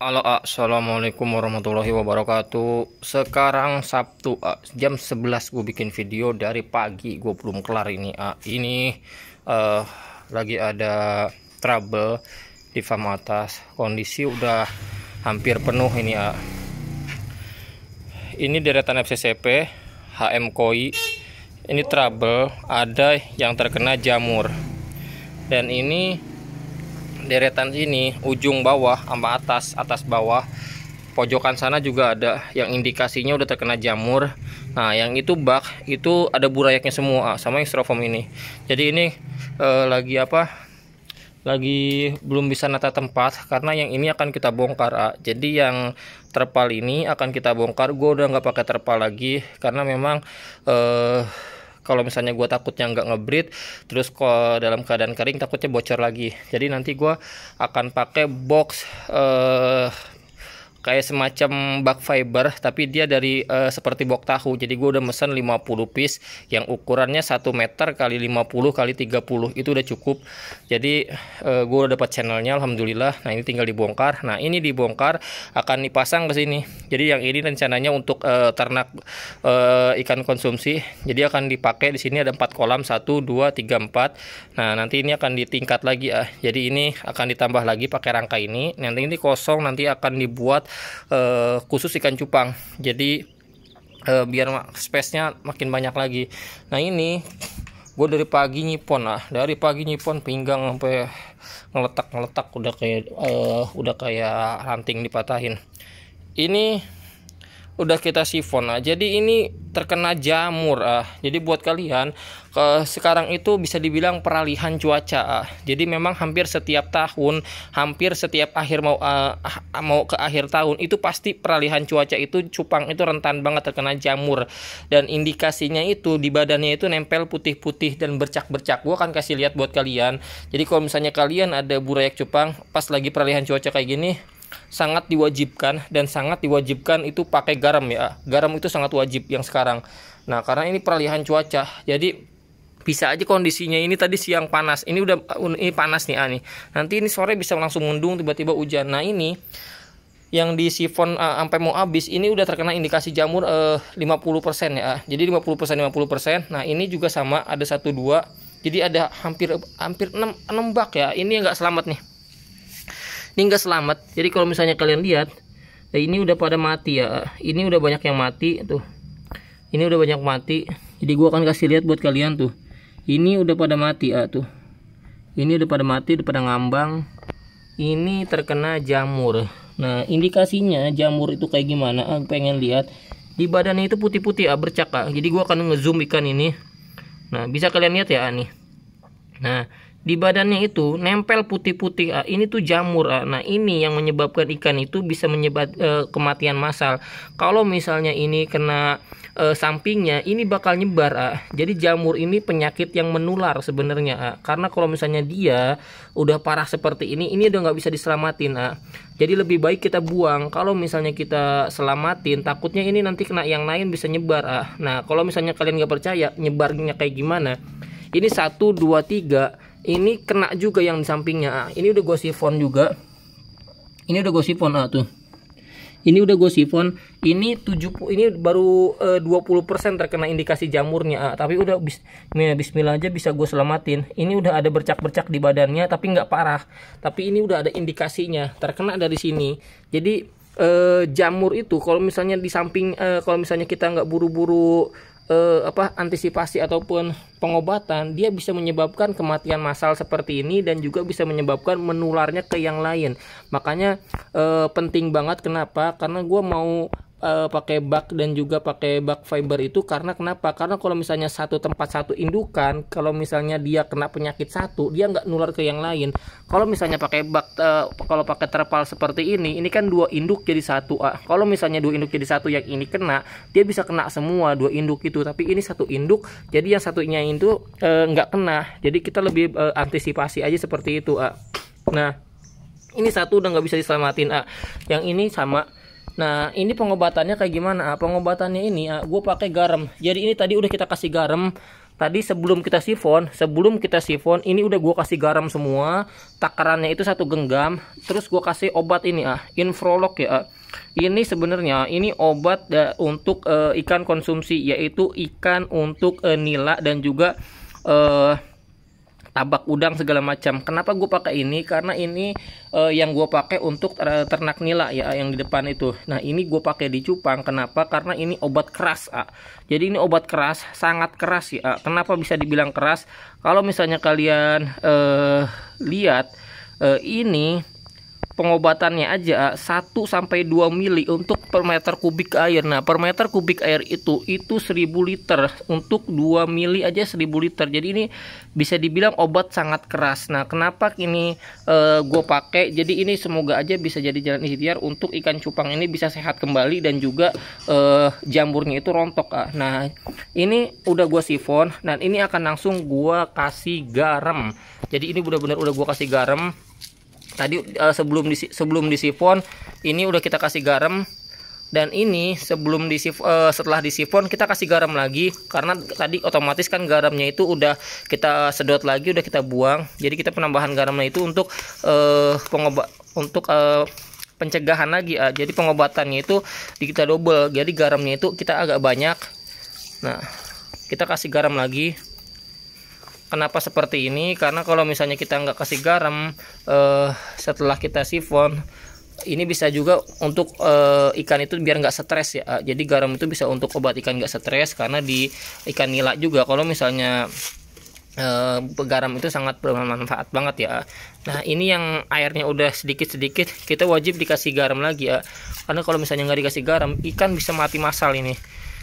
Halo, assalamualaikum warahmatullahi wabarakatuh. Sekarang Sabtu, jam 11 gue bikin video dari pagi. Gue belum kelar ini. Ini lagi ada trouble di farm atas. Kondisi udah hampir penuh ini. Ini deretan FCCP, HM Koi. Ini trouble, ada yang terkena jamur. Dan ini deretan sini ujung bawah sama atas bawah, pojokan sana juga ada yang indikasinya udah terkena jamur. Nah, yang itu bak itu ada burayaknya semua sama yang styrofoam ini. Jadi ini lagi belum bisa nata tempat karena yang ini akan kita bongkar. Jadi yang terpal ini akan kita bongkar. Gue udah nggak pakai terpal lagi karena memang kalau misalnya gue takutnya nggak ngebreed terus kok dalam keadaan kering takutnya bocor lagi. Jadi nanti gue akan pakai box kayak semacam bak fiber, tapi dia dari seperti box tahu. Jadi gue udah mesen 50 piece yang ukurannya 1 meter kali 50 kali 30, itu udah cukup. Jadi gue udah dapat channelnya, alhamdulillah. Nah, ini tinggal dibongkar. Nah, ini dibongkar akan dipasang ke sini. Jadi yang ini rencananya untuk ternak ikan konsumsi. Jadi akan dipakai di sini ada 4 kolam, 1 2 3 4. Nah, nanti ini akan ditingkat lagi. Jadi ini akan ditambah lagi pakai rangka ini. Nanti ini kosong, nanti akan dibuat khusus ikan cupang. Jadi biar space-nya makin banyak lagi. Nah, ini gue dari pagi nyipon pinggang sampai ngeletak udah kayak ranting dipatahin. Ini udah kita sifon. Jadi ini terkena jamur. Jadi buat kalian sekarang itu bisa dibilang peralihan cuaca. Jadi memang hampir setiap tahun, hampir setiap akhir mau ke akhir tahun itu pasti peralihan cuaca itu cupang itu rentan banget terkena jamur. Dan indikasinya itu di badannya itu nempel putih-putih dan bercak-bercak. Gua akan kasih lihat buat kalian. Jadi kalau misalnya kalian ada burayak cupang pas lagi peralihan cuaca kayak gini, sangat diwajibkan itu pakai garam ya. Garam itu sangat wajib yang sekarang. Nah, karena ini peralihan cuaca. Jadi bisa aja kondisinya ini tadi siang panas. Ini panas nih. Nanti ini sore bisa langsung mendung tiba-tiba hujan. Nah, ini yang di sifon sampai mau habis ini udah terkena indikasi jamur 50% ya. Jadi 50%. Nah, ini juga sama ada 1 2. Jadi ada hampir 6 bak ya. Ini nggak selamat nih. Ini enggak selamat. Jadi kalau misalnya kalian lihat, ini udah pada mati ya. Ini udah banyak yang mati tuh. Ini udah banyak mati. Jadi gua akan kasih lihat buat kalian tuh. Ini udah pada mati tuh. Ini udah pada mati, udah pada ngambang. Ini terkena jamur. Nah, indikasinya jamur itu kayak gimana? Pengen lihat. Di badannya itu putih-putih bercak. Jadi gua akan ngezoom ikan ini. Nah, bisa kalian lihat ya nih. Nah, di badannya itu nempel putih-putih. Ini tuh jamur. Nah, ini yang menyebabkan ikan itu bisa menyebabkan kematian massal. Kalau misalnya ini kena sampingnya, ini bakal nyebar. Jadi jamur ini penyakit yang menular sebenarnya. Karena kalau misalnya dia udah parah seperti ini udah nggak bisa diselamatin. Jadi lebih baik kita buang. Kalau misalnya kita selamatin, takutnya ini nanti kena yang lain bisa nyebar. Nah, kalau misalnya kalian nggak percaya nyebarnya kayak gimana, ini 1 2 3. Ini kena juga yang di sampingnya. Ini udah gue sifon juga. Ini udah gue sifon tuh. Ini udah gue sifon. Ini baru 20% terkena indikasi jamurnya. Tapi udah bismillah aja bisa gue selamatin. Ini udah ada bercak-bercak di badannya tapi nggak parah. Tapi ini udah ada indikasinya terkena dari sini. Jadi jamur itu kalau misalnya di samping kalau misalnya kita nggak buru-buru antisipasi ataupun pengobatan, dia bisa menyebabkan kematian massal seperti ini dan juga bisa menyebabkan menularnya ke yang lain. Makanya penting banget. Kenapa? Karena gue mau pakai bak dan juga pakai bak fiber itu karena kenapa? Karena kalau misalnya satu tempat satu indukan, kalau misalnya dia kena penyakit satu, dia nggak nular ke yang lain. Kalau misalnya pakai bak, kalau pakai terpal seperti ini kan 2 induk jadi 1. Kalau misalnya 2 induk jadi 1, yang ini kena, dia bisa kena semua 2 induk itu. Tapi ini 1 induk, jadi yang satunya itu nggak kena. Jadi kita lebih antisipasi aja seperti itu. Nah, ini 1 udah nggak bisa diselamatin. Yang ini sama. Nah, ini pengobatannya kayak gimana? Pengobatannya ini gue pakai garam. Jadi ini tadi udah kita kasih garam tadi sebelum kita sifon ini udah gue kasih garam semua, takarannya itu 1 genggam. Terus gue kasih obat ini Infrolog ya. Ini sebenarnya ini obat untuk ikan konsumsi, yaitu ikan untuk nila dan juga tabak udang segala macam. Kenapa gue pakai ini? Karena ini yang gue pakai untuk ternak nila ya, yang di depan itu. Nah ini gue pakai di cupang. Kenapa? Karena ini obat keras. Jadi ini obat keras, sangat keras ya. Kenapa bisa dibilang keras? Kalau misalnya kalian lihat ini pengobatannya aja 1-2 mili untuk per meter kubik air. Nah per meter kubik air itu 1000 liter, untuk 2 mili aja 1000 liter. Jadi ini bisa dibilang obat sangat keras. Nah kenapa ini gue pakai? Jadi ini semoga aja bisa jadi jalan ikhtiar untuk ikan cupang ini bisa sehat kembali dan juga jamurnya itu rontok. Nah ini udah gue sifon dan ini akan langsung gue kasih garam. Jadi ini benar-benar udah gue kasih garam. Tadi sebelum disifon ini udah kita kasih garam, dan ini setelah disifon kita kasih garam lagi, karena tadi otomatis kan garamnya itu udah kita sedot lagi, udah kita buang. Jadi kita penambahan garamnya itu untuk pencegahan lagi. Jadi pengobatannya itu kita double, jadi garamnya itu kita agak banyak. Nah kita kasih garam lagi. Kenapa seperti ini? Karena kalau misalnya kita nggak kasih garam setelah kita sifon, ini bisa juga untuk ikan itu biar nggak stres ya. Jadi garam itu bisa untuk obat ikan nggak stres, karena di ikan nila juga kalau misalnya garam itu sangat bermanfaat banget ya. Nah ini yang airnya udah sedikit-sedikit, kita wajib dikasih garam lagi ya. Karena kalau misalnya nggak dikasih garam, ikan bisa mati massal ini.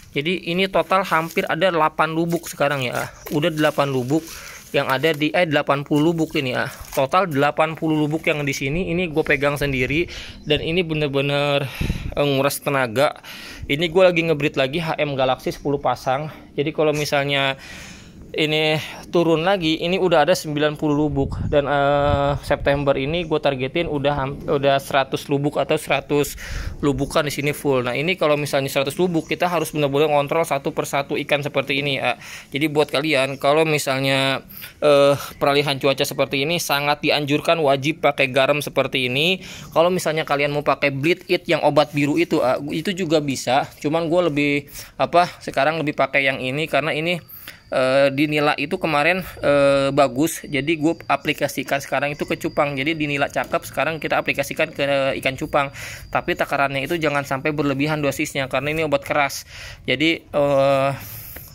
Jadi ini total hampir ada 8 lubuk sekarang ya. Udah 8 lubuk yang ada di 80 lubuk ini ya. Total 80 lubuk yang di sini ini gue pegang sendiri, dan ini bener-bener nguras tenaga. Ini gue lagi ngebreed lagi HM Galaxy 10 pasang. Jadi kalau misalnya ini turun lagi, ini udah ada 90 lubuk, dan September ini gue targetin udah 100 lubuk atau 100 lubukan di sini full. Nah ini kalau misalnya 100 lubuk, kita harus benar-benar ngontrol satu persatu ikan seperti ini ya. Jadi buat kalian kalau misalnya peralihan cuaca seperti ini, sangat dianjurkan wajib pakai garam seperti ini. Kalau misalnya kalian mau pakai bleed it yang obat biru itu juga bisa, cuman gue lebih sekarang lebih pakai yang ini, karena ini di nila itu kemarin bagus, jadi gue aplikasikan sekarang itu ke cupang. Jadi di nila cakep, sekarang kita aplikasikan ke ikan cupang, tapi takarannya itu jangan sampai berlebihan dosisnya, karena ini obat keras. Jadi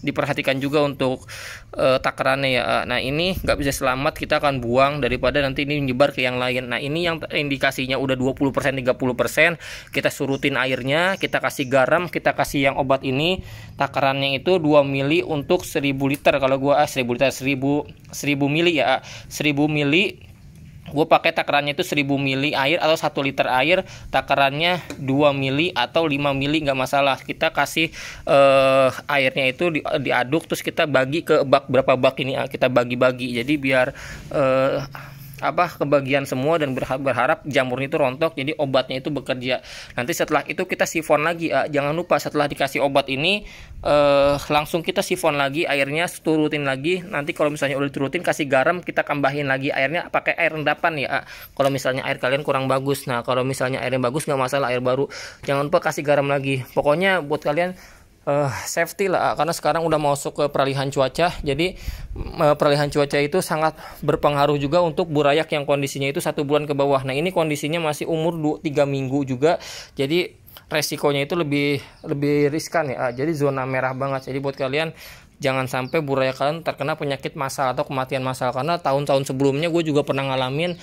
diperhatikan juga untuk takarannya ya. Nah ini nggak bisa selamat, kita akan buang daripada nanti ini menyebar ke yang lain. Nah ini yang indikasinya udah 20% 30%, kita surutin airnya, kita kasih garam, kita kasih yang obat ini. Takarannya itu 2 mili untuk 1000 liter. Kalau gua 1000 liter 1000 mili ya, 1000 mili gue pakai takarannya itu 1000 mili air atau 1 liter air, takarannya 2 mili atau 5 mili nggak masalah. Kita kasih airnya itu diaduk, terus kita bagi ke bak, berapa bak ini kita bagi-bagi, jadi biar kebagian semua, dan berharap jamurnya itu rontok, jadi obatnya itu bekerja. Nanti setelah itu kita sifon lagi jangan lupa setelah dikasih obat ini langsung kita sifon lagi airnya, turutin lagi. Nanti kalau misalnya udah turutin kasih garam, kita tambahin lagi airnya pakai air rendapan ya. Kalau misalnya air kalian kurang bagus, nah kalau misalnya airnya bagus nggak masalah, air baru, jangan lupa kasih garam lagi. Pokoknya buat kalian safety lah, karena sekarang udah masuk ke peralihan cuaca. Jadi peralihan cuaca itu sangat berpengaruh juga untuk burayak yang kondisinya itu 1 bulan ke bawah. Nah ini kondisinya masih umur 3 minggu juga, jadi resikonya itu lebih riskan ya. Jadi zona merah banget. Jadi buat kalian jangan sampai burayak kalian terkena penyakit massal atau kematian massal, karena tahun-tahun sebelumnya gue juga pernah ngalamin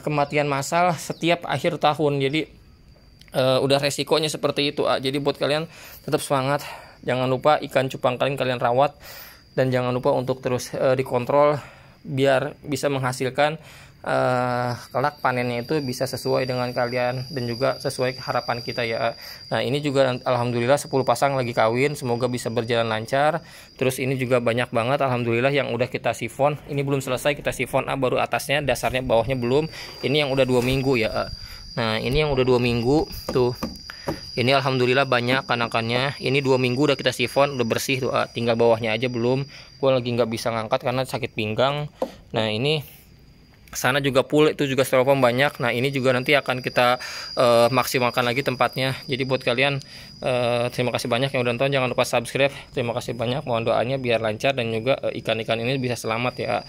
kematian massal setiap akhir tahun. Jadi udah resikonya seperti itu. Jadi buat kalian tetap semangat, jangan lupa ikan cupang kalian rawat, dan jangan lupa untuk terus dikontrol biar bisa menghasilkan kelak panennya itu bisa sesuai dengan kalian dan juga sesuai harapan kita ya. Nah ini juga alhamdulillah 10 pasang lagi kawin, semoga bisa berjalan lancar. Terus ini juga banyak banget alhamdulillah yang udah kita sifon. Ini belum selesai kita sifon baru atasnya, dasarnya, bawahnya belum. Ini yang udah 2 minggu ya. Nah ini yang udah 2 minggu tuh, Ini alhamdulillah banyak anakannya. Ini 2 minggu udah kita sifon, udah bersih tuh. Tinggal bawahnya aja belum. Gue lagi nggak bisa ngangkat karena sakit pinggang. Nah ini sana juga full, itu juga styrofoam banyak. Nah ini juga nanti akan kita maksimalkan lagi tempatnya. Jadi buat kalian terima kasih banyak yang udah nonton, jangan lupa subscribe. Terima kasih banyak, mohon doanya biar lancar dan juga ikan-ikan ini bisa selamat ya.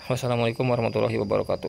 Wassalamualaikum warahmatullahi wabarakatuh.